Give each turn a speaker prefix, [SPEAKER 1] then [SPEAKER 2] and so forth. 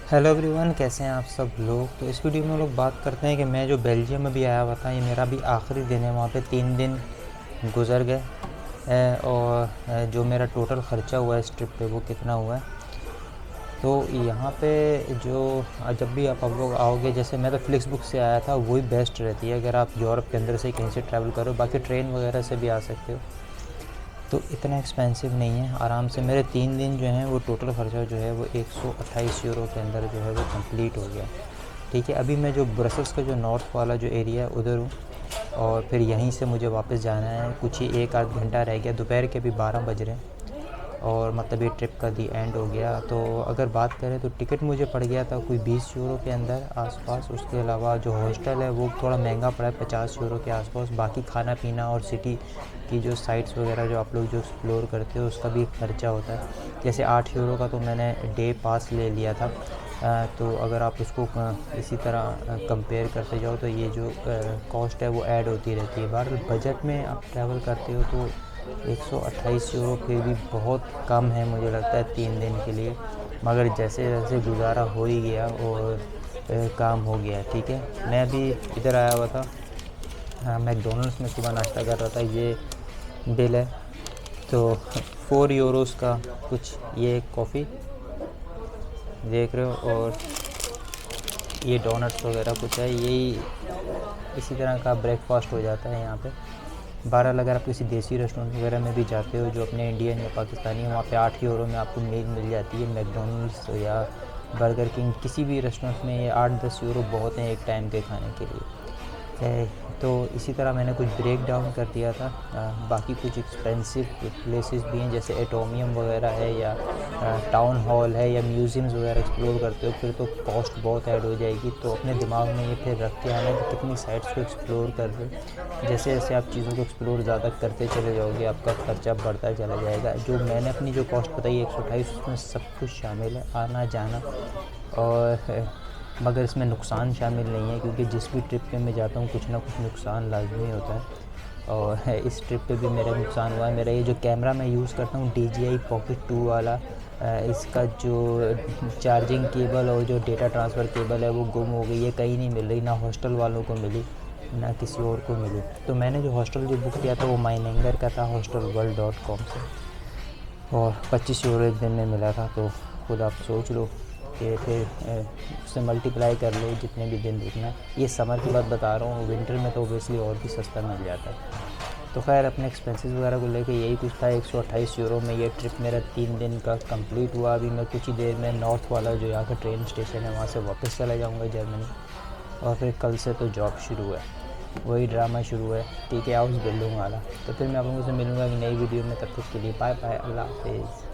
[SPEAKER 1] Hello everyone, कैसे हैं आप सब लोग। तो इस वीडियो में हम लोग बात करते हैं कि मैं जो बेल्जियम में भी आया हुआ था, ये मेरा भी आखिरी दिन है वहाँ पे। 3 दिन गुजर गए और जो मेरा टोटल ख़र्चा हुआ है इस ट्रिप पे वो कितना हुआ है। तो यहाँ पे जो जब भी आप लोग आओगे, जैसे मैं तो फ्लिक्स बुक से आया था, वही बेस्ट रहती है अगर आप यूरोप के अंदर से कहीं से ट्रैवल करो। बाकी ट्रेन वगैरह से भी आ सकते हो, तो इतना एक्सपेंसिव नहीं है। आराम से मेरे 3 दिन जो हैं वो टोटल ख़र्चा जो है वो 128 यूरो के अंदर जो है वो कंप्लीट हो गया। ठीक है, अभी मैं जो ब्रसल्स का जो नॉर्थ वाला जो एरिया है उधर हूँ, और फिर यहीं से मुझे वापस जाना है। कुछ ही 1 आध घंटा रह गया, दोपहर के अभी 12 बज रहे हैं, और मतलब ये ट्रिप का दी एंड हो गया। तो अगर बात करें तो टिकट मुझे पड़ गया था कोई 20 यूरो के अंदर आसपास। उसके अलावा जो हॉस्टल है वो थोड़ा महंगा पड़ा है, 50 यूरो के आसपास। बाकी खाना पीना और सिटी की जो साइट्स वगैरह जो आप लोग जो एक्सप्लोर करते हो उसका भी खर्चा होता है। जैसे 8 यूरो का तो मैंने डे पास ले लिया था। तो अगर आप उसको इसी तरह कंपेयर करते जाओ तो ये जो कॉस्ट है वो ऐड होती रहती है। बहरहाल बजट में आप ट्रैवल करते हो तो 128 यूरो फिर भी बहुत कम है मुझे लगता है 3 दिन के लिए। मगर जैसे जैसे गुजारा हो ही गया और काम हो गया। ठीक है, मैं अभी इधर आया हुआ था। हाँ, मैकडोनल्ड्स में सुबह नाश्ता कर रहा था। ये बिल है, तो 4 यूरोस का कुछ ये कॉफ़ी देख रहे हो, और ये डोनट्स वगैरह कुछ है। यही इसी तरह का ब्रेकफास्ट हो जाता है यहाँ पे। बहरहाल अगर आप किसी देसी रेस्टोरेंट वगैरह में भी जाते हो जो अपने इंडियन या पाकिस्तानी है, वहाँ पे 8 यूरो में आपको मील मिल जाती है। मैकडोनल्ड्स या बर्गर किंग किसी भी रेस्टोरेंट में ये 8-10 यूरो बहुत हैं एक टाइम के खाने के लिए। तो इसी तरह मैंने कुछ ब्रेक डाउन कर दिया था। बाकी कुछ एक्सपेंसिव प्लेसेस भी हैं, जैसे एटोमियम वगैरह है या टाउन हॉल है या म्यूज़ियम्स वगैरह एक्सप्लोर करते हो, फिर तो कॉस्ट बहुत ऐड हो जाएगी। तो अपने दिमाग में ये फिर रख के आना कि कितनी साइट्स को एक्सप्लोर कर रहे हो। जैसे जैसे आप चीज़ों को एक्सप्लोर ज़्यादा करते चले जाओगे, आपका खर्चा बढ़ता चला जाएगा। जो मैंने अपनी जो कॉस्ट बताई 128, उसमें सब कुछ शामिल है, आना जाना। और मगर इसमें नुकसान शामिल नहीं है, क्योंकि जिस भी ट्रिप पे मैं जाता हूँ कुछ ना कुछ नुकसान लाजमी होता है। और इस ट्रिप पे भी मेरा नुकसान हुआ है। मेरा ये जो कैमरा मैं यूज़ करता हूँ DJI Pocket 2 वाला, इसका जो चार्जिंग केबल और जो डेटा ट्रांसफ़र केबल है वो गुम हो गई है, कहीं नहीं मिल रही। ना हॉस्टल वालों को मिली, ना किसी और को मिली। तो मैंने जो हॉस्टल जो बुक किया था वो माइनेंगर का था, hostelworld.com से, और 25 यूरो एक दिन में मिला था। तो खुद आप सोच लो कि फिर उससे मल्टीप्लाई कर लो जितने भी दिन रुकना है। ये समर की बात बता रहा हूँ, विंटर में तो ओबियसली और भी सस्ता मिल जाता है। तो खैर अपने एक्सपेंसेस वगैरह को लेके यही कुछ था। 128 यूरो में ये ट्रिप मेरा 3 दिन का कंप्लीट हुआ। अभी मैं कुछ ही देर में नॉर्थ वाला जो यहाँ का ट्रेन स्टेशन है वहाँ से वापस चला जाऊँगा जर्मनी, और फिर कल से तो जॉब शुरू है, वही ड्रामा शुरू है। ठीक है, हाउस बिल्डिंग वाला। तो फिर मैं आप लोगों से मिलूँगा एक नई वीडियो में। तब तक के लिए बाय बाय, अल्लाह हाफिज़।